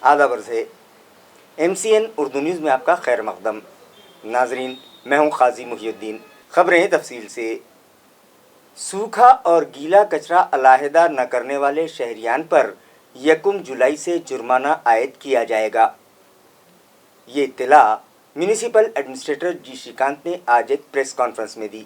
आदाब से MCN Urdu news में आपका खैर मकदम। नाजरीन, मैं हूं खाजी मुहियुद्दीन। खबरें तफसील से। सूखा और गीला कचरा अलहदा न करने वाले शहरियान पर 1 जुलाई से जुर्माना आयद किया जाएगा। ये इत्तला म्यूनिसिपल एडमिनिस्ट्रेटर जी श्रीकांत ने आज एक प्रेस कॉन्फ्रेंस में दी।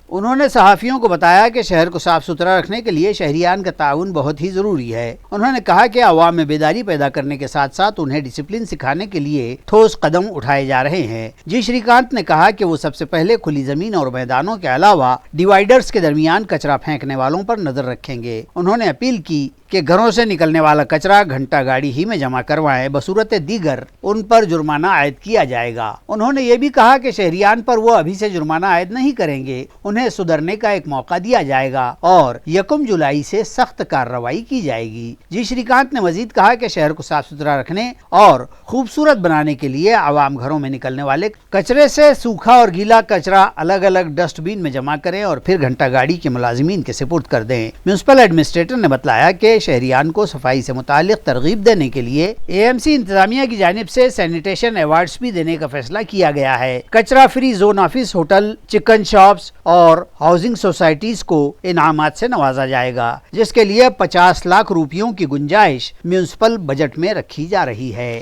उन्होंने सहाफ़ियों को बताया कि शहर को साफ सुथरा रखने के लिए शहरियान का ताउन बहुत ही ज़रूरी है। उन्होंने कहा कि आवाम में बेदारी पैदा करने के साथ साथ उन्हें डिसिप्लिन सिखाने के लिए ठोस कदम उठाए जा रहे हैं। जी श्रीकांत ने कहा कि वो सबसे पहले खुली ज़मीन और मैदानों के अलावा डिवाइडर्स के दरमियान कचरा फेंकने वालों पर नज़र रखेंगे। उन्होंने अपील की कि घरों से निकलने वाला कचरा घंटा गाड़ी ही में जमा करवाएं, बसूरत दीगर उन पर जुर्माना आयद किया जाएगा। उन्होंने ये भी कहा कि शहरियान पर वो अभी से जुर्माना आयद नहीं करेंगे, उन्हें सुधरने का एक मौका दिया जाएगा और 1 जुलाई से सख्त कार्रवाई की जाएगी। जी श्रीकांत ने मजीद कहा कि शहर को साफ सुथरा रखने और खूबसूरत बनाने के लिए आवाम घरों में निकलने वाले कचरे से सूखा और गीला कचरा अलग अलग डस्टबिन में जमा करें और फिर घंटा गाड़ी के मुलाजिमीन के सुपुर्द कर दें। म्यूनिसिपल एडमिनिस्ट्रेटर ने बताया कि शहरियान को सफाई से मुतालिक तरगीब देने के लिए AMC इंतजामिया की जानिब से सैनिटेशन अवार्ड्स भी देने का फैसला किया गया है। कचरा free zone office, hotel, chicken shops और हाउसिंग सोसाइटीज को इनामात से नवाजा जाएगा, जिसके लिए 50 लाख रुपयों की गुंजाइश म्युनिसिपल बजट में रखी जा रही है।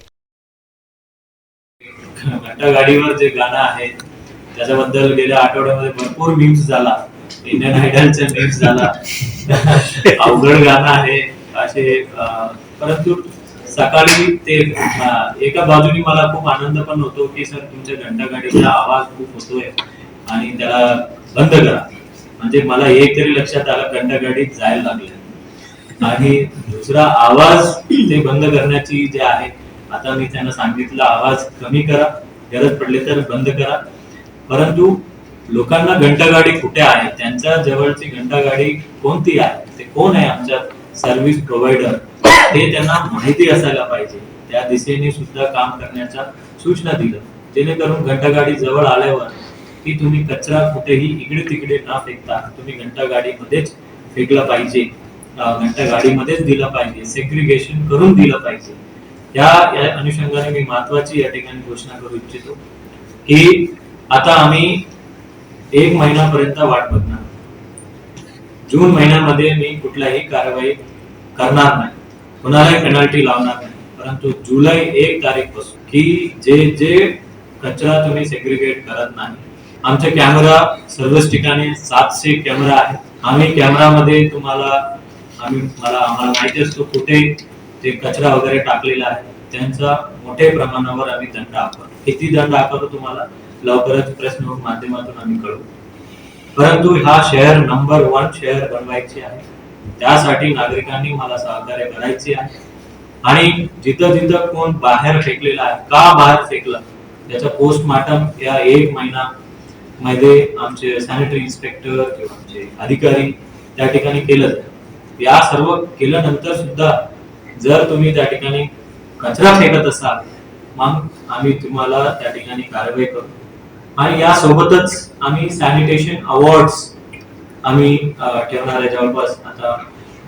घंटा गाडीवर जे गाणं आहे त्याच्याबद्दल गेल्या आठवड्यामध्ये भरपूर मीम्स झाला, इंडियन आयडलचे मीम्स झाला, अवघड गाणं आहे असे, परंतु सकाळी ते एका बाजूने मला खूप आनंद पण होतो की सर तुमच्या घंटा गाडीचा आवाज खूप होतोय आणि त्याला बंद करा, म्हणजे मला एक तरी लक्षात आलं घंटा गाडी जायला लागली आणि दुसरा आवाज ते बंद करण्याची जे आहे, आता मी त्यांना सांगितलं आवाज कमी करा, गरज पडली तर बंद करा, परंतु लोकांना घंटा गाडी कुठे आहे, त्यांच्या जवळची घंटा गाडी कोणती आहे, ते कोण आहे आमच्या सर्व्हिस प्रोव्हायडर, हे त्यांना माहिती असायला पाहिजे। त्या दिशेने सुद्धा काम करण्याच्या सूचना दिलं, जेणेकरून घंटा गाडी जवळ आल्यावर की तुम्ही कचरा कुठेही इकडे तिकडे न फेकता तुम्ही घंटा गाडीमध्येच फेकला पाहिजे, घंटा गाडीमध्येच दिला पाहिजे, सेग्रिगेशन करून दिलं पाहिजे। या अनुषंगाने मी महत्वाची या ठिकाणी घोषणा करू इच्छितो की आता आम्ही 1 महिन्यापर्यंत वाट बघणार। जून महिन्यामध्ये मी कुठलाही कारवाई करणार नाही, कोणालाही पेनल्टी लावणार नाही, परंतु जुलै 1 तारीखपासून की जे कचरा तुम्ही सेग्रिगेट करत नाही, आमचे कॅमेरा सर्वच ठिकाणी 700 कॅमेरा आहे, आम्ही कॅमेरामध्ये आम्हाला माहिती असतो कुठे ते कचरा वगैरे टाकलेला आहे, त्यांचा मोठ्या प्रमाणावर आम्ही दंड आकारतो। किती दंड आकारतो तुम्हाला लवकरच प्रेस नोट माध्यमातून आम्ही कळवू, परंतु हा शहर नंबर 1 शहर बनवायचे आहे, त्यासाठी नागरिकांनी मला सहकार्य करायचे आहे आणि जिथं जिथं कोण बाहेर फेकलेला आहे, का बाहेर फेकला, त्याचा पोस्टमार्टम या 1 महिना मध्ये आमचे सॅनिटरी इन्स्पेक्टर किंवा आमचे अधिकारी त्या ठिकाणी केलं जाईल। या सर्व केल्यानंतर सुद्धा जर तुम्ही त्या ठिकाणी कचरा फेकत असाल, मग आम्ही तुम्हाला त्या ठिकाणी कारवाई करू आणि या सोबतच आम्ही सॅनिटेशन अवॉर्ड्स आम्ही ठेवणार आहे। जवळपास आता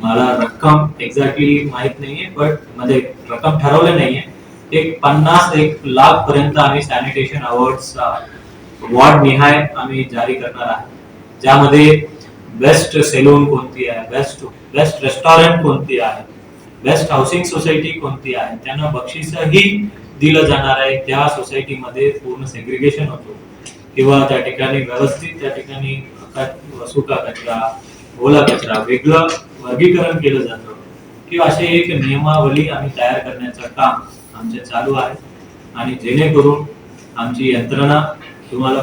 मला रक्कम एक्झॅक्टली माहित नाहीये, बट मध्ये रक्कम ठरवले नाहीये, एक 50-1 लाख पर्यंत आम्ही सॅनिटेशन अवॉर्ड्स वॉर्ड निहाय आम्ही जारी करणार आहे, ज्यामध्ये बेस्ट सेलून कोणती आहे, बेस्ट रेस्टॉरंट कोणती आहे, बेस्ट हाऊसिंग सोसायटी कोणती आहे, त्यांना बक्षीसही दिलं जाणार आहे। त्या सोसायटीमध्ये पूर्ण सेग्रिगेशन होतो किंवा त्या ठिकाणी व्यवस्थित त्या ठिकाणी सुका कचरा, ओला कचरा वेगळं वर्गीकरण केलं जातं किंवा असे एक नियमावली आम्ही तयार करण्याचं काम आमचे चालू आहे आणि जेणेकरून आमची यंत्रणा तुम्हाला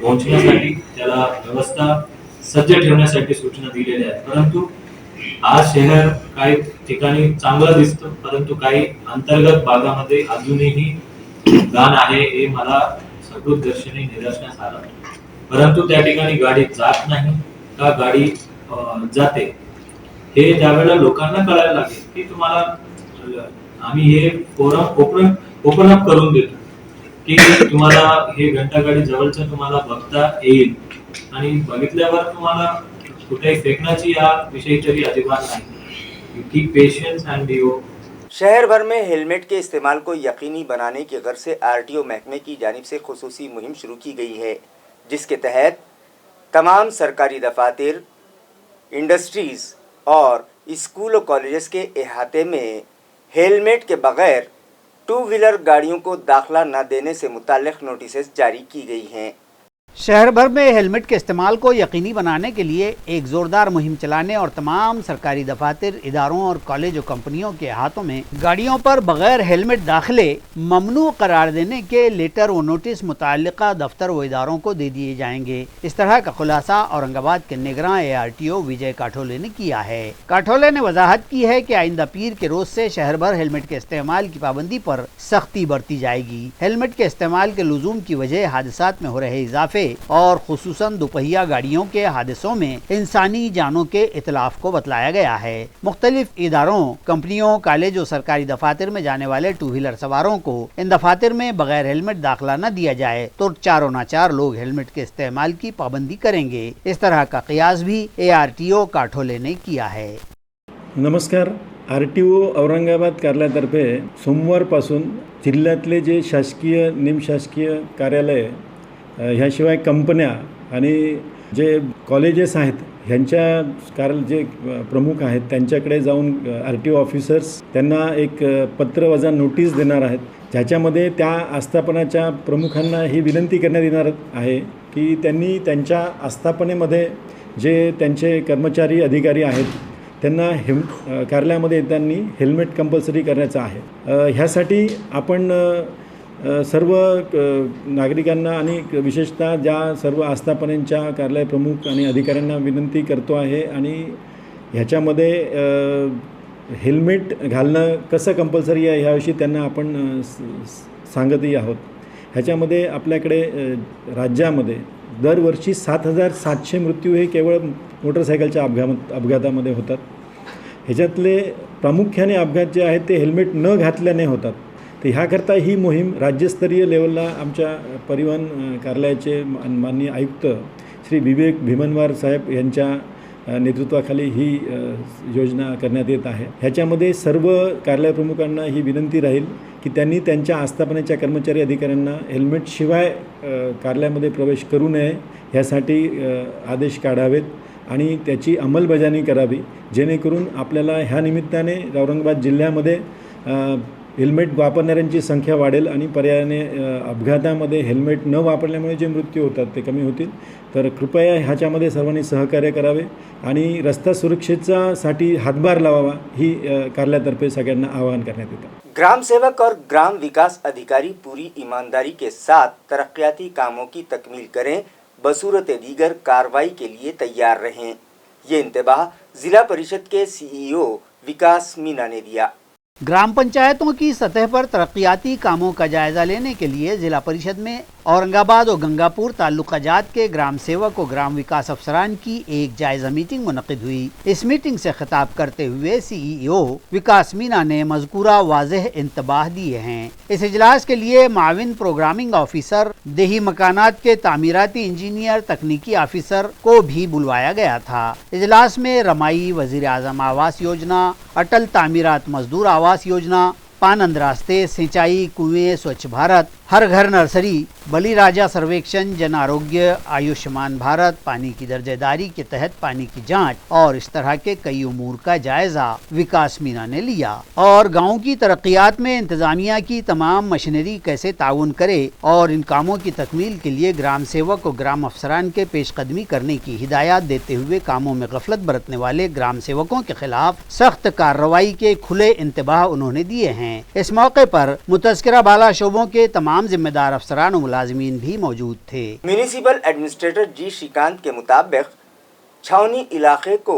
पोहोचण्यासाठी त्याला व्यवस्था सज्ज ठेवण्यासाठी सूचना दिलेल्या आहेत। परंतु आज शहर काही ठिकाणी चांगलं दिसतं, परंतु काही अंतर्गत भागामध्ये अजूनही घाण आहे, हे मला सकृतदर्शनी निदर्शनास आलं, परंतु त्या ठिकाणी गाडी जात नाही का गाडी जाते हे त्यावेळेला लोकांना कळायला लागेल की तुम्हाला आम्ही हे फोरम ओपन अप करून देतो की तुम्हाला हे घंटा गाडी जवळचं तुम्हाला बघता येईल आणि बघितल्यावर तुम्हाला कुठेही फेकण्याची या विषयी तरी अजिबात नाही। कीप पेशन्स अँड शहर भर में हेलमेट के इस्तेमाल को यकीनी बनाने की गर्ज से आरटीओ महकमे की जानिब से खुसूसी मुहिम शुरू की गई है, जिसके तहत तमाम सरकारी दफातर, इंडस्ट्रीज़ और स्कूल और कॉलेजेस के अहाते में हेलमेट के बगैर टू व्हीलर गाड़ियों को दाखिला न देने से मुताल्लिक़ नोटिस जारी की गई हैं। शहर भर में हेलमेट के इस्तेमाल को यकीनी बनाने के लिए एक जोरदार मुहिम चलाने और तमाम सरकारी दफातर, इदारों और कॉलेज और कंपनियों के हाथों में गाड़ियों पर बगैर हेलमेट दाखिले ममनू करार देने के लेटर व नोटिस मुताल्लिका दफ्तर व इदारों को दे दिए जाएंगे। इस तरह का खुलासा औरंगाबाद के निगरां ARTO विजय काठोले ने किया है। काठोले ने वजाहत की है कि आइंदा पीर के रोज से शहर भर हेलमेट के इस्तेमाल की पाबंदी पर सख्ती बरती जाएगी। हेलमेट के इस्तेमाल के लुजूम की वजह हादसात में हो रहे इजाफे और खुसूसन दोपहिया गाड़ियों के हादसों में इंसानी जानों के इतलाफ को बतलाया गया है। मुख्तलिफ इदारों, कंपनियों, कॉलेज और सरकारी दफातर में जाने वाले टू व्हीलर सवारों को इन दफातर में बगैर हेलमेट दाखिला न दिया जाए तो चारों नाचार लोग हेलमेट के इस्तेमाल की पाबंदी करेंगे। इस तरह का कयास भी ARTO काठोले ने किया है। नमस्कार, RTO औरंगाबाद कार्यालयातर्फे सोमवारपासून जिल्ह्यातले जे शासकीय, निमशासकीय कार्यालय ह्याशिवाय कंपन्या आणि जे कॉलेजेस आहेत ह्यांच्या जे प्रमुख आहेत त्यांच्याकडे जाऊन RTO ऑफिसर्स त्यांना एक पत्र वजा नोटीस देणार आहेत, ज्याच्यामध्ये त्या आस्थापनाच्या प्रमुखांना ही विनंती करण्यात येणार आहे की त्यांनी त्यांच्या आस्थापनेमध्ये जे त्यांचे कर्मचारी, अधिकारी आहेत त्यांना कार्यालयामध्ये येताना हेल्मेट कंपल्सरी करण्याचं आहे। ह्यासाठी आपण सर्व नागरिकांना आणि विशेषतः ज्या सर्व आस्थापनांच्या कार्यालय प्रमुख आणि अधिकाऱ्यांना विनंती करतो आहे आणि ह्याच्यामध्ये हेल्मेट घालणं कसं कंपल्सरी आहे ह्याविषयी त्यांना आपण सांगतही आहोत। ह्याच्यामध्ये आपल्याकडे राज्यामध्ये दरवर्षी 7,700 मृत्यू हे केवळ मोटरसायकलच्या अपघातामध्ये होतात। ह्याच्यातले प्रामुख्याने अपघात जे आहेत ते हेल्मेट न घातल्याने होतात। तर ह्याकरता ही मोहीम राज्यस्तरीय लेवलला आमच्या परिवहन कार्यालयाचे माननीय आयुक्त श्री विवेक भीमनवार साहेब यांच्या नेतृत्वाखाली ही योजना करण्यात येत आहे। ह्याच्यामध्ये सर्व कार्यालय प्रमुखांना ही विनंती राहील की त्यांनी त्यांच्या आस्थापनेच्या कर्मचारी, अधिकाऱ्यांना हेल्मेटशिवाय कार्यालयामध्ये प्रवेश करू नये ह्यासाठी आदेश काढावेत आणि त्याची अंमलबजावणी करावी, जेणेकरून आपल्याला ह्या निमित्ताने औरंगाबाद जिल्ह्यामध्ये हेल्मेट वापरणाऱ्यांची संख्या वाढेल आणि पर्यायाने अपघातामध्ये हेल्मेट न वापरल्यामुळे जे मृत्यू होतात ते कमी होतील। तर कृपया ह्याच्यामध्ये सर्वांनी सहकार्य करावे आणि रस्ता सुरक्षेसाठी हातभार लावावा ही कार्यालयातर्फे सगळ्यांना आवाहन करण्यात येतं। ग्राम सेवक और ग्राम विकास अधिकारी पूरी ईमानदारी के साथ तरक्याती कामों की तकमील करें, बसूरत दीगर कार्रवाई के लिए तैयार रहें। ये इंतबाह जिला परिषद के CEO विकास मीना ने दिया। ग्राम पंचायतों की सतह पर तरक्याती कामों का जायजा लेने के लिए जिला परिषद में औरंगाबाद और गंगापुर ताल्लुका जात के ग्राम सेवक और ग्राम विकास अफसरान की एक जायजा मीटिंग मुनक़िद हुई। इस मीटिंग से खिताब करते हुए CEO विकास मीना ने मज़कूरा वाज़ेह इंतबाह दिए हैं। इस इजलास के लिए माविन प्रोग्रामिंग ऑफिसर, देही मकानात के तामीराती इंजीनियर, तकनीकी ऑफिसर को भी बुलवाया गया था। इजलास में रमाई, वज़ीर आज़म आवास योजना, अटल तामीरात मजदूर आवास योजना, पानंद रास्ते, सिंचाई, कुएं, स्वच्छ भारत, हर घर नर्सरी, बलिराजा सर्वेक्षण, जन आरोग्य, आयुष्मान भारत, पानी की दर्जेदारी के तहत पानी की जांच और इस तरह के कई उमूर का जायजा विकास मीना ने लिया और गाँव की तरक्यात में इंतजामिया की तमाम मशीनरी कैसे ताउन करे और इन कामों की तकमील के लिए ग्राम सेवक और ग्राम अफसरान के पेशकदमी करने की हिदायत देते हुए कामों में गफलत बरतने वाले ग्राम सेवकों के खिलाफ सख्त कार्रवाई के खुले इंतबाह उन्होंने दिए हैं। इस मौके पर मुतज़किरा बाला शोबों के तमाम जिम्मेदार अफसरान और मुलाजिमीन भी मौजूद थे। म्यूनिसिपल एडमिनिस्ट्रेटर जी श्रीकांत के मुताबिक छावनी इलाके को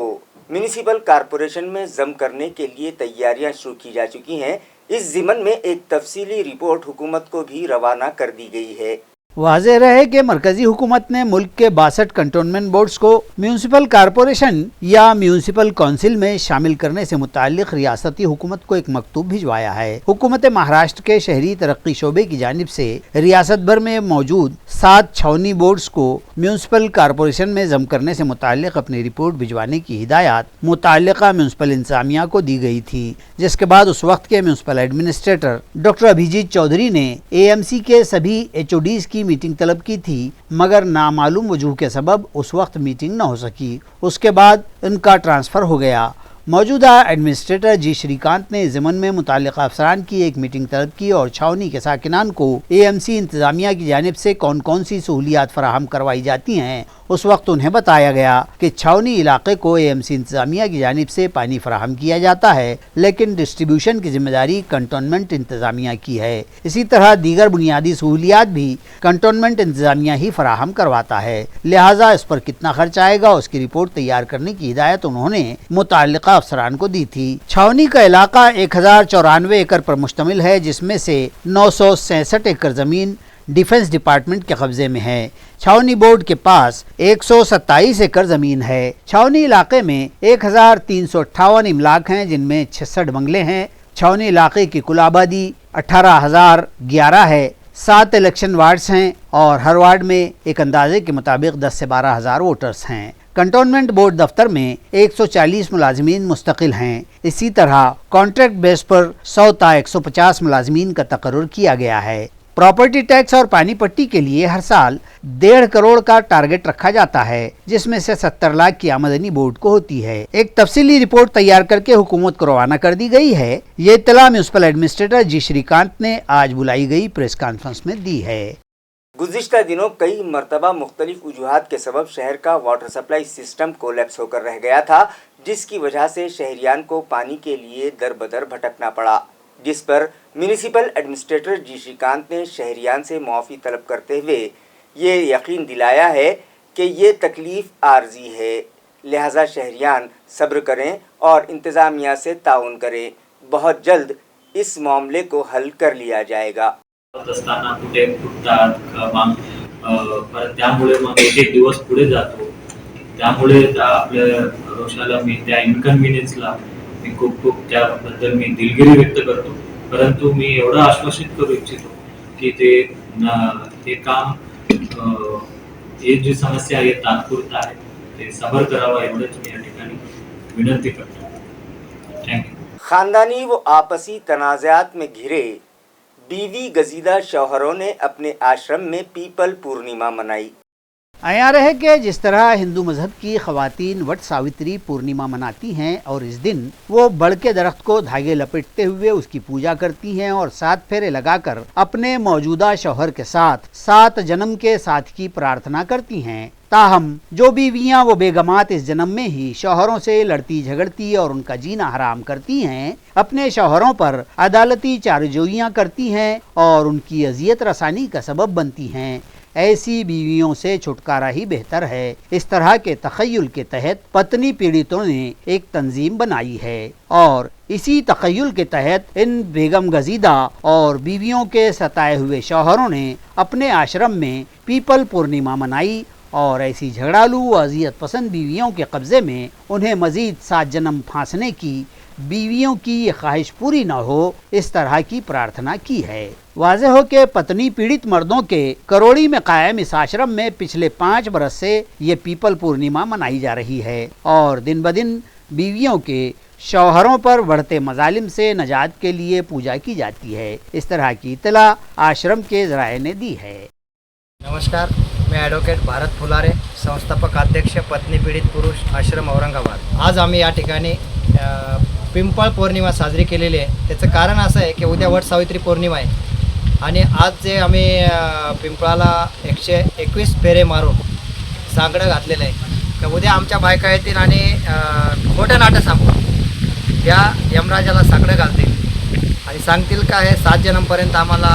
म्यूनिसिपल कारपोरेशन में जम करने के लिए तैयारियां शुरू की जा चुकी हैं। इस ज़िमन में एक तफसीली रिपोर्ट हुकूमत को भी रवाना कर दी गई है। वाज़ेह रहे कि मरकजी हुकूमत ने मुल्क के 62 कंटोनमेंट बोर्ड्स को म्यूनसिपल कारपोरेशन या म्यूनसिपल काउंसिल में शामिल करने से मुताल्लिक रियासती हुकूमत को एक मकतूब भिजवाया है। हुकूमत महाराष्ट्र के शहरी तरक्की शोबे की जानिब से रियासत भर में मौजूद 7 छावनी बोर्ड्स को म्यूनसिपल कारपोरेशन में जम करने से मुताल्लिक अपनी रिपोर्ट भिजवाने की हिदायत मुताल्लिका म्यूनसिपल इंतजामिया को दी गई थी, जिसके बाद उस वक्त के municipal administrator doctor Abhijit Chaudhary ने AMC के सभी HODs की मीटिंग तलब की थी, मगर नामालूम वजूह के सबब उस वक्त मीटिंग न हो सकी। उसके बाद इनका ट्रांसफ़र हो गया। मौजूदा एडमिनिस्ट्रेटर जी श्रीकांत ने ज़मन में मुताल्लिक़ अफसरान की एक मीटिंग तलब की और छावनी के साकिनान को AMC इंतज़ामिया की जानिब से कौन कौन सी सहूलियात फराहम करवाई जाती हैं, उस वक्त उन्हें बताया गया कि छावनी इलाके को AMC इंतज़ामिया की जानिब से पानी फराहम किया जाता है, लेकिन डिस्ट्रीब्यूशन की जिम्मेदारी कंटोनमेंट इंतज़ामिया की है। इसी तरह दीगर बुनियादी सहूलियात भी कंटोनमेंट इंतज़ामिया ही फराहम करवाता है, लिहाजा इस पर कितना खर्च आएगा उसकी रिपोर्ट तैयार करने की हिदायत उन्होंने मुताल्लिक़ा अफसरान को दी थी। छावनी का इलाका 1094 एकड़ पर मुश्तमिल है, जिसमें से 967 एकड़ ज़मीन डिफेंस डिपार्टमेंट के कब्जे में है। छावनी बोर्ड के पास 127 एकड़ ज़मीन है। छावनी इलाके में 1358 इमलाक हैं, जिनमें 66 बंगले हैं। छावनी इलाके की कुल आबादी 18,011 है। 7 इलेक्शन वार्ड्स हैं और हर वार्ड में एक अंदाजे के मुताबिक 10 से 12,000 वोटर्स हैं। कंटोनमेंट बोर्ड दफ्तर में 140 मुलाजमीन मुस्तकिल हैं। इसी तरह कॉन्ट्रैक्ट बेस पर 100 ता 150 मुलाजमीन का तकर्रुर किया गया है। प्रॉपर्टी टैक्स और पानी पट्टी के लिए हर साल 1.5 करोड़ का टारगेट रखा जाता है, जिसमें से 70 लाख की आमदनी बोर्ड को होती है। एक तफसीली रिपोर्ट तैयार करके हुकूमत को रवाना कर दी गई है। ये इत्तला म्यूनसिपल एडमिनिस्ट्रेटर जी श्रीकांत ने आज बुलाई गई प्रेस कॉन्फ्रेंस में दी है। गुज़िश्ता दिनों कई मरतबा मुख्तलिफ वजूहात के सबब शहर का वाटर सप्लाई सिस्टम कोलैप्स होकर रह गया था, जिसकी वजह से शहरियान को पानी के लिए दर बदर भटकना पड़ा, जिस पर म्यूनिसिपल एडमिनिस्ट्रेटर जी श्रीकांत ने शहरियान से मुआफ़ी तलब करते हुए ये यकीन दिलाया है कि ये तकलीफ़ आर्जी है, लिहाजा शहरियान सब्र करें और इंतज़ामिया से ताउन करें। बहुत जल्द इस मामले को हल कर लिया जाएगा। असताना कुठे फुटतात परत त्यामुळे मग एक दिवस पुढे जातो, त्यामुळे आपल्या रोषाला मी त्या इनकन्व्हिनियन्सला मी खूप त्याबद्दल मी दिलगिरी व्यक्त करतो, परंतु मी एवढं आश्वासित करू इच्छितो की ते काम ये जी समस्या आहे तात्पुरता आहे, ते सबर करावा एवढंच मी या ठिकाणी विनंती करतो। थँक्यू। ख़ानदानी व आपसी तनाज़ात में घिरे बीवी गजीदा शौहरों ने अपने आश्रम में पीपल पूर्णिमा मनाई। आया रहे कि जिस तरह हिंदू मजहब की ख़वातीन वट सावित्री पूर्णिमा मनाती हैं और इस दिन वो बड़ के दरख्त को धागे लपेटते हुए उसकी पूजा करती हैं और 7 फेरे लगाकर अपने मौजूदा शौहर के साथ 7 जन्म के साथ की प्रार्थना करती हैं, ताहम जो बीवियां वो बेगमात इस जन्म में ही शौहरों से लड़ती झगड़ती और उनका जीना हराम करती हैं, अपने शौहरों पर अदालती चारजोइयाँ करती हैं और उनकी अजियत रसानी का सबब बनती हैं, ऐसी बीवियों से छुटकारा ही बेहतर है। इस तरह के तखय्युल के तहत पत्नी पीड़ितों ने एक तंजीम बनाई है और इसी तखय्युल के तहत इन बेगम गजीदा और बीवियों के सताए हुए शौहरों ने अपने आश्रम में पीपल पूर्णिमा मनाई और ऐसी झगड़ालू व अजियत पसंद बीवियों के कब्ज़े में उन्हें मज़ीद 7 जन्म फांसने की बीवियों की ये ख्वाहिश पूरी न हो, इस तरह की प्रार्थना की है। वाज़ेह हो कि पत्नी पीड़ित मर्दों के करोड़ी में कायम इस आश्रम में पिछले 5 बरस से ये पीपल पूर्णिमा मनाई जा रही है और दिन ब दिन बीवियों के शौहरों पर बढ़ते मजालिम से नजात के लिए पूजा की जाती है। इस तरह की इत्तला आश्रम के ज़राए ने दी है। नमस्कार, मैं ॲडव्होकेट भारत फुलारे, संस्थापक अध्यक्ष पत्नी पीडित पुरुष आश्रम औरंगाबाद। आज आम्ही या ठिकाणी पिंपळ पौर्णिमा साजरी केलेली आहे। त्याचं कारण असं आहे की उद्या वट सावित्री पौर्णिमा आहे आणि आज जे आम्ही पिंपळाला 121 फेरे मारून सांगडं घातलेलं आहे, तर उद्या आमच्या बायका येतील आणि मोठं नाटं सांगून त्या यमराजाला सांगडं घालतील आणि सांगतील का हे 7 जन्मपर्यंत आम्हाला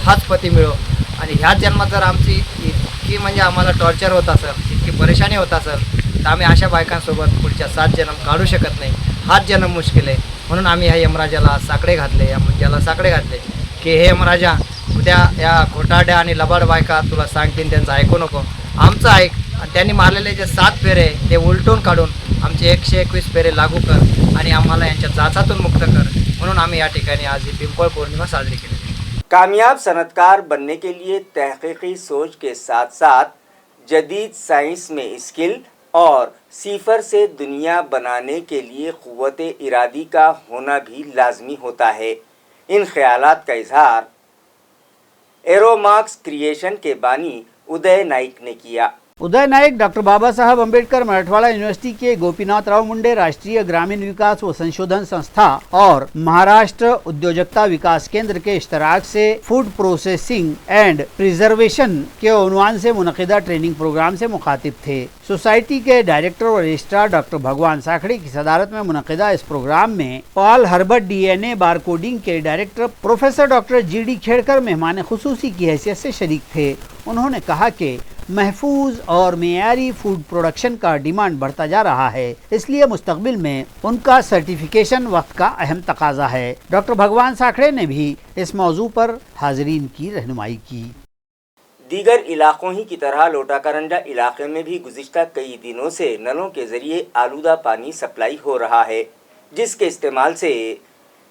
हाच पती मिळो आणि ह्याच जन्मात जर आमची इतकी म्हणजे आम्हाला टॉर्चर होत असेल, इतकी परेशानी होत असेल, तर आम्ही अशा बायकांसोबत पुढच्या 7 जन्म काढू शकत नाही। हाच जन्म मुश्किल आहे, म्हणून आम्ही ह्या यमराजाला साकडे घातले, या मुंजाला साकडे घातले की हे यमराजा उद्या त्या या खोटाड्या आणि लबाड बायका तुला सांगतील त्यांचं ऐकू नको, आमचं ऐक आणि त्यांनी मारलेले जे 7 फेरे ते उलटून काढून आमचे 121 फेरे लागू कर आणि आम्हाला यांच्या जाचातून मुक्त कर, म्हणून आम्ही या ठिकाणी आज ही पिंपळ पौर्णिमा साजरी केली। कामयाब सनतकार बनने के लिए तहकीकी सोच के साथ साथ जदीद साइंस में स्किल और सिफर से दुनिया बनाने के लिए क़ुव्वत इरादी का होना भी लाजमी होता है। इन ख्यालात का इजहार एरोमार्क्स क्रिएशन के बानी उदय नाइक ने किया। उदय नाइक डॉक्टर बाबा साहब अम्बेडकर मराठवाड़ा यूनिवर्सिटी के गोपीनाथ मुंडे राष्ट्रीय ग्रामीण विकास व संशोधन संस्था और महाराष्ट्र उद्योजकता विकास केंद्र के इश्तराक से फूड प्रोसेसिंग एंड प्रिजर्वेशन के उन्वान से मुनक़िदा ट्रेनिंग प्रोग्राम से मुखातिब थे। सोसाइटी के डायरेक्टर और रजिस्ट्रार डॉक्टर भगवान साखड़े की सदारत में मुनक़िदा इस प्रोग्राम में पॉल हर्बर्ट DNA बार कोडिंग के director professor doctor GD Khedkar मेहमान खुसूसी की हैसियत से शरीक थे। उन्होंने कहा कि महफूज और मेयारी फूड प्रोडक्शन का डिमांड बढ़ता जा रहा है, इसलिए मुस्तकबिल में उनका सर्टिफिकेशन वक्त का अहम तकाजा है। डॉक्टर भगवान साखड़े ने भी इस मौजू पर हाज़रीन की रहनुमाई की। दीगर इलाकों ही की तरह लोटाकारंजा इलाके में भी गुज़िश्ता कई दिनों से नलों के ज़रिए आलूदा पानी सप्लाई हो रहा है, जिसके इस्तेमाल से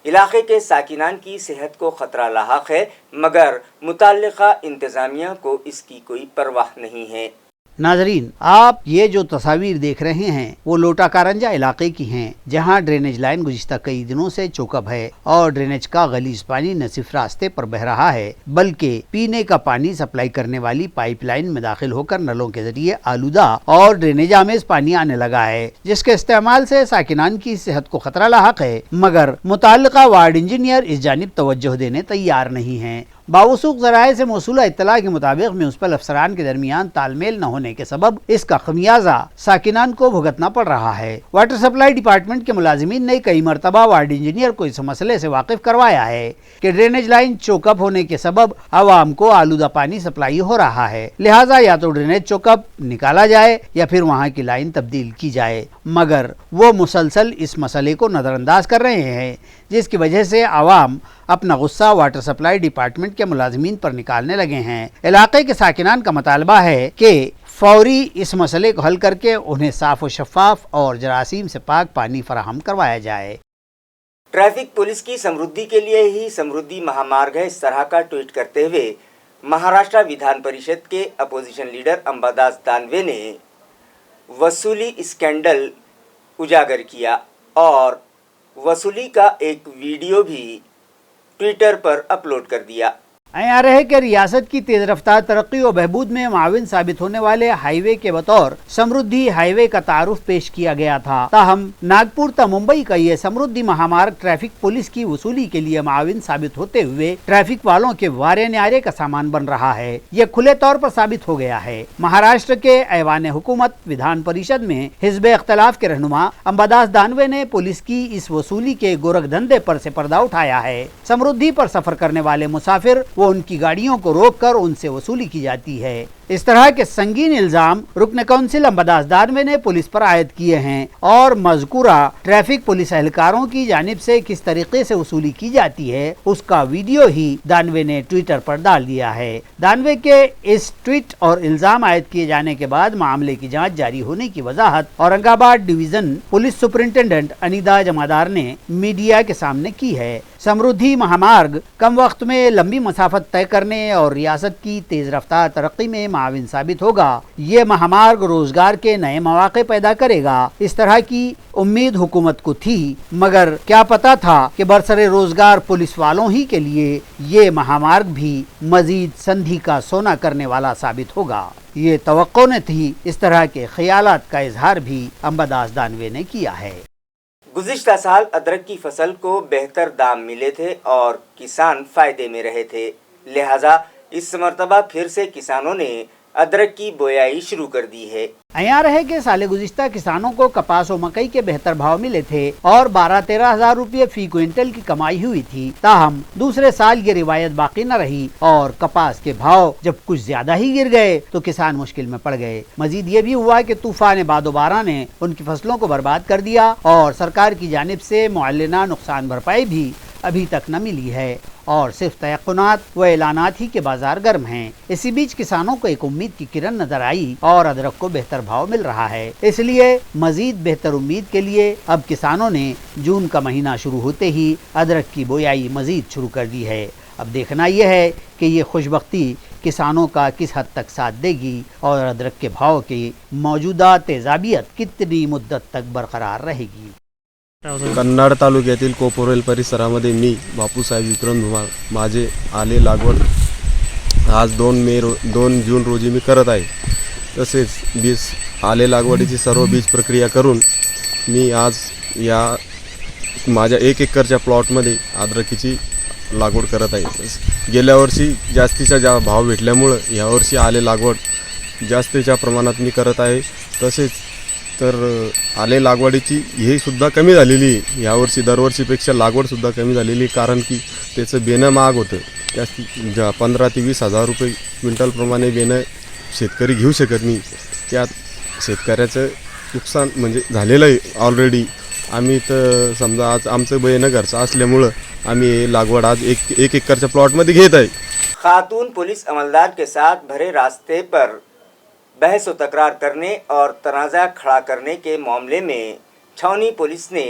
इलाके के साकिनान की सेहत को ख़तरा लाहक है, मगर मुतल्लिका इंतज़ामिया को इसकी कोई परवाह नहीं है। नाजरीन, आप ये जो तस्वीर देख रहे हैं वो लोटाकारंजा इलाके की हैं, जहां ड्रेनेज लाइन गुज़िश्ता कई दिनों से चौकअप है और ड्रेनेज का गलीज पानी न सिर्फ रास्ते पर बह रहा है बल्कि पीने का पानी सप्लाई करने वाली पाइपलाइन में दाखिल होकर नलों के जरिए आलूदा और ड्रेनेज आमेज पानी आने लगा है, जिसके इस्तेमाल से साकिनान की सेहत को खतरा लाहक है, मगर मुताल्लिका वार्ड इंजीनियर इस जानिब तवज्जो देने तैयार नहीं है। बावसूख ज़राए से मौसूला इत्तला के मुताबिक म्यूनसिपल अफसरान के दरमियान तालमेल न होने के सबब इसका खमियाजा साकिनान को भुगतना पड़ रहा है। वाटर सप्लाई डिपार्टमेंट के मुलाजिमीन ने कई मरतबा वार्ड इंजीनियर को इस मसले से वाकिफ करवाया है कि ड्रेनेज लाइन चौकअप होने के सबब आवाम को आलूदा पानी सप्लाई हो रहा है, लिहाजा या तो ड्रेनेज चौकअप निकाला जाए या फिर वहाँ की लाइन तब्दील की जाए, मगर वो मुसलसल इस मसले को नज़रअंदाज कर रहे हैं, जिसकी वजह से आवाम अपना गुस्सा वाटर सप्लाई डिपार्टमेंट के मुलाजिमीन पर निकालने लगे हैं। इलाके के साकिनान का मुतालबा है कि फौरी इस मसले को हल करके उन्हें साफ व शफाफ और जरासीम से पाक पानी फराहम करवाया जाए। ट्रैफिक पुलिस की समृद्धि के लिए ही समृद्धि महामार्ग है, इस तरह का ट्वीट करते हुए महाराष्ट्र विधान परिषद के अपोजिशन लीडर अंबादास दानवे ने वसूली स्कैंडल उजागर किया और वसूली का एक वीडियो भी ट्विटर पर अपलोड कर दिया। आ रहे कि रियासत की तेज रफ्तार तरक्की और बहबूद में माविन साबित होने वाले हाईवे के बतौर समृद्धि हाईवे का तारुफ पेश किया गया था, ताहम नागपुर ता मुंबई का ये समृद्धि महामार्ग ट्रैफिक पुलिस की वसूली के लिए माविन साबित होते हुए ट्रैफिक वालों के वारे न्यारे का सामान बन रहा है। ये खुले तौर पर साबित हो गया है। महाराष्ट्र के ऐवान हुकूमत विधान परिषद में हिज़्ब इख्तिलाफ के रहनुमा अंबादास दानवे ने पुलिस की इस वसूली के गोरख धंधे पर से पर्दा उठाया है। समृद्धि पर सफर करने वाले मुसाफिर वो उनकी गाड़ियों को रोककर उनसे वसूली की जाती है। इस तरह के संगीन इल्जाम रुकन काउंसिल अंबादास दानवे ने पुलिस पर आयद किए हैं और मज़कूरा ट्रैफिक पुलिस एहलकारों की जानिब से किस तरीके से वसूली की जाती है उसका वीडियो ही दानवे ने ट्विटर पर डाल दिया है। दानवे के इस ट्वीट और इल्जाम आयद किए जाने के बाद मामले की जांच जारी होने की वजाहत औरंगाबाद डिवीजन पुलिस सुपरिंटेंडेंट अनीदा जमादार ने मीडिया के सामने की है। समृद्धि महामार्ग कम वक्त में लंबी मसाफत तय करने और रियासत की तेज रफ्तार तरक्की में माविन साबित होगा। ये महामार्ग रोजगार के नए मौके पैदा करेगा, इस तरह की उम्मीद हुकूमत को थी, मगर क्या पता था कि बरसरे रोजगार पुलिस वालों ही के लिए ये महामार्ग भी मजीद संधि का सोना करने वाला साबित होगा। ये तवक्को न थी। इस तरह के ख्यालात का इजहार भी अंबादास दानवे ने किया है। गुज़िश्ता साल अदरक की फसल को बेहतर दाम मिले थे और किसान फायदे में रहे थे, लिहाजा इस मरतबा फिर से किसानों ने अदरक की बोयाई शुरू कर दी है। यहाँ रहे कि साले गुज़िश्ता किसानों को कपास और मकई के बेहतर भाव मिले थे और 12-13 हजार रुपये फी क्विंटल की कमाई हुई थी, ताहम दूसरे साल ये रिवायत बाकी न रही और कपास के भाव जब कुछ ज्यादा ही गिर गए तो किसान मुश्किल में पड़ गए। मजीद ये भी हुआ कि तूफान बादोबारा ने उनकी फसलों को बर्बाद कर दिया और सरकार की जानिब से मुअल्लना नुकसान भरपाई भी अभी तक न मिली है और सिर्फ तयक्कुनात व एलानात ही के बाजार गर्म हैं। इसी बीच किसानों को एक उम्मीद की किरण नजर आई और अदरक को बेहतर भाव मिल रहा है। इसलिए मजीद बेहतर उम्मीद के लिए अब किसानों ने जून का महीना शुरू होते ही अदरक की बोयाई मजीद शुरू कर दी है। अब देखना यह है कि ये खुशबख्ती किसानों का किस हद तक साथ देगी और अदरक के भाव की मौजूदा तेजाबियत कितनी मुद्दत तक बरकरार रहेगी। कन्नड तालुक्यातील कोपरोल परिसरामध्ये मी बापूसाहेब विक्रम धुमाळ माझे आले लागवड आज 2 जून रोजी मी करत आहे। तसेच बीज आले लागवडीची सर्व बीज प्रक्रिया करून मी आज या माझ्या 1 एकरच्या प्लॉटमध्ये अद्रकीची लागवड करत आहे। गेल्या वर्षी जास्तीचा भाव भेटल्यामुळं यावर्षी आले लागवड जास्तीच्या प्रमाणात मी करत आहे। तसेच तर आले लागवडीची हे सुद्धा कमी झालेली आहे। यावर्षी दरवर्षीपेक्षा लागवडसुद्धा कमी झालेली आहे, कारण की त्याचं बेणं महाग होतं। त्या 15 ते 20 हजार रुपये क्विंटलप्रमाणे बेणं शेतकरी घेऊ शकत नाही। त्यात शेतकऱ्याचं नुकसान म्हणजे झालेलं आहे ऑलरेडी। आम्ही तर समजा आज आमचं बेणं घरचं असल्यामुळं आम्ही लागवड आज 1 एकरच्या प्लॉटमध्ये घेत आहे। खातून पुलिस अमलदार के साथ भरे रास्ते पर बहस व तकरार करने और तनाज़ा खड़ा करने के मामले में छावनी पुलिस ने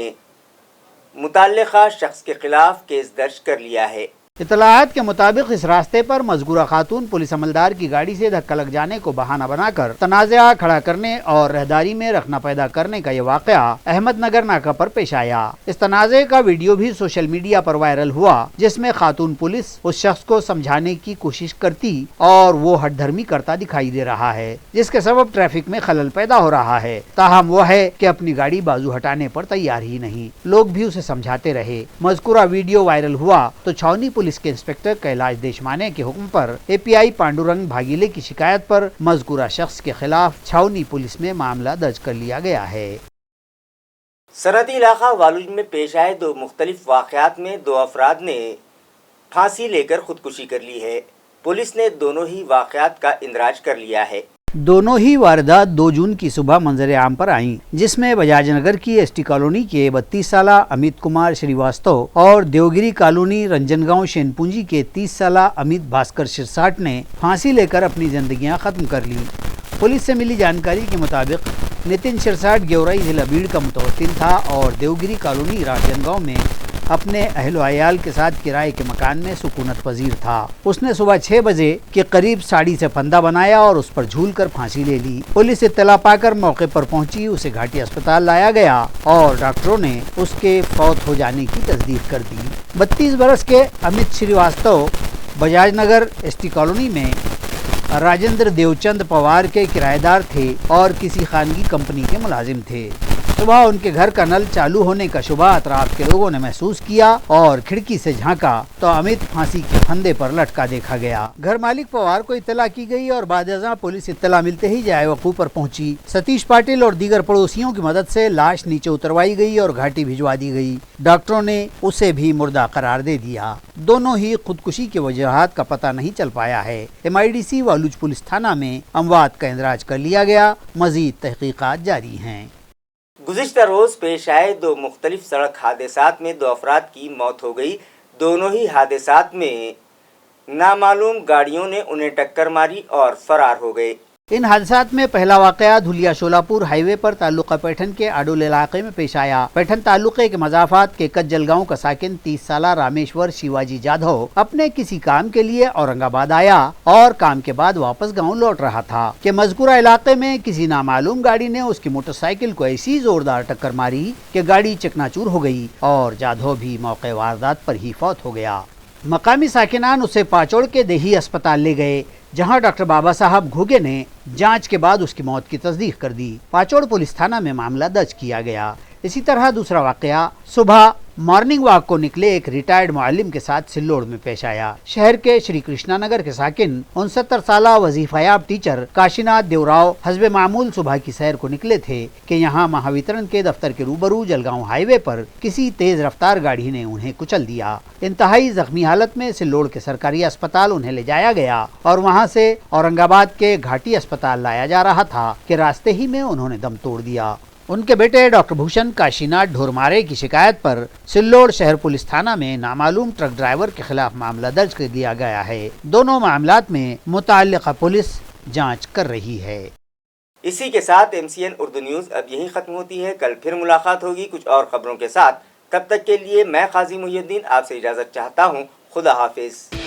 मुतल्लिका शख्स के खिलाफ केस दर्ज कर लिया है। इतलात के मुताबिक इस रास्ते पर मजगूरा खातून पुलिस अमलदार की गाड़ी से धक्का लग जाने को बहाना बनाकर तनाज़ा खड़ा करने और रहदारी में रखना पैदा करने का ये वाक़या अहमदनगर नाका पर पेश आया। इस तनाज़े का वीडियो भी सोशल मीडिया पर वायरल हुआ, जिसमें खातून पुलिस उस शख्स को समझाने की कोशिश करती और वो हठधर्मी करता दिखाई दे रहा है, जिसके सबब ट्रैफिक में खलल पैदा हो रहा है। ताहम वो है कि अपनी गाड़ी बाजू हटाने पर तैयार ही नहीं। लोग भी उसे समझाते रहे। मजकूरा वीडियो वायरल हुआ तो छावनी पुलिस के इंस्पेक्टर कैलाश देशमाने के हुक्म पर एपीआई पांडुरंग भागीले की शिकायत पर मजकूरा शख्स के खिलाफ छावनी पुलिस में मामला दर्ज कर लिया गया है। सरहदी इलाका वालूज में पेश आए 2 मुख्तलिफ वाक़यात में 2 अफराद ने फांसी लेकर खुदकुशी कर ली है। पुलिस ने दोनों ही वाक़यात का इंदराज कर लिया है। दोनों ही वारदात 2 जून की सुबह मंजर आम पर आईं, जिसमें बजाजनगर की एसटी कॉलोनी के 32 साला अमित कुमार श्रीवास्तव और देवगिरी कॉलोनी रंजनगांव शेनपुंजी के 30 साला अमित भास्कर शिरसाट ने फांसी लेकर अपनी जिंदगियां खत्म कर ली। पुलिस से मिली जानकारी के मुताबिक नितिन शिरसाट गेवराई जिला बीड़ का मुतवक्किल था और देवगिरी कॉलोनी राजनगांव में अपने अहलो अयाल के साथ किराए के मकान में सुकूनत पजीर था। उसने सुबह 6 बजे के करीब साड़ी से फंदा बनाया और उस पर झूल कर फांसी ले ली। पुलिस इत्तला पाकर मौके पर पहुंची, उसे घाटी अस्पताल लाया गया और डॉक्टरों ने उसके फौत हो जाने की तस्दीक कर दी। 32 बरस के अमित श्रीवास्तव बजाजनगर एसटी कॉलोनी में राजेंद्र देवचंद पवार के किराएदार थे और किसी खानगी कंपनी के मुलाजिम थे। सुबह उनके घर का नल चालू होने का शुबा अतराफ के लोगों ने महसूस किया और खिड़की से झांका तो अमित फांसी के फंदे पर लटका देखा गया। घर मालिक पवार को इत्तला की गई और बादशाह पुलिस इत्तला मिलते ही जाए वकूफ पर पहुंची। सतीश पाटिल और दीगर पड़ोसियों की मदद से लाश नीचे उतरवाई गई और घाटी भिजवा दी गई। डॉक्टरों ने उसे भी मुर्दा करार दे दिया। दोनों ही खुदकुशी की वजहात का पता नहीं चल पाया है। MIDC वालूज पुलिस थाना में अमवात का इंदराज कर लिया गया। मजीद तहकीकात जारी हैं। गुज़िश्ता रोज़ पेश आए 2 मुख्तलिफ सड़क हादसात में 2 अफराद की मौत हो गई। दोनों ही हादसात में नामालूम गाड़ियों ने उन्हें टक्कर मारी और फरार हो गए। इन हादसात में पहला वाक़या धुलिया शोलापुर हाईवे पर ताल्लुका पैठन के आडोल इलाके में पेश आया। पैठन ताल्लुके के मजाफात के कज्जलगांव का साकिन 30 साला रामेश्वर शिवाजी जाधव अपने किसी काम के लिए औरंगाबाद आया और काम के बाद वापस गांव लौट रहा था कि मज़कूरा इलाके में किसी नामालूम गाड़ी ने उसकी मोटरसाइकिल को ऐसी जोरदार टक्कर मारी कि गाड़ी चकनाचूर हो गई और जाधव भी मौके वारदात पर ही फौत हो गया। मकामी साकिनान उसे पाचोड़ के देही अस्पताल ले गए, जहां डॉक्टर बाबा साहब घुगे ने जांच के बाद उसकी मौत की तस्दीक कर दी। पाचोड़ पुलिस थाना में मामला दर्ज किया गया। इसी तरह दूसरा वाक़या सुबह मॉर्निंग वॉक को निकले एक रिटायर्ड मुअल्लिम के साथ सिल्लोड़ में पेश आया। शहर के श्री कृष्णा नगर के साकिन 69 साला वजीफायाब टीचर काशीनाथ देवराव हस्बे मामूल सुबह की सैर को निकले थे कि यहाँ महावितरण के दफ्तर के रूबरू जलगांव हाईवे पर किसी तेज रफ्तार गाड़ी ने उन्हें कुचल दिया। इंतहाई जख्मी हालत में सिल्लोड़ के सरकारी अस्पताल उन्हें ले जाया गया और वहाँ से औरंगाबाद के घाटी अस्पताल लाया जा रहा था कि रास्ते ही में उन्होंने दम तोड़ दिया। ان کے بیٹے ڈاکٹر بھوشن کاشیناتھ ڈھورمارے کی شکایت پر سلوڑ شہر پولیس تھانہ میں نامعلوم ٹرک ڈرائیور کے خلاف معاملہ درج کر دیا گیا ہے۔ دونوں معاملات میں متعلقہ پولیس جانچ کر رہی ہے۔ اسی کے ساتھ MCN اردو نیوز اب یہیں ختم ہوتی ہے۔ کل پھر ملاقات ہوگی کچھ اور خبروں کے ساتھ۔ تب تک کے لیے میں قاضی محی الدین آپ سے اجازت چاہتا ہوں۔ خدا حافظ۔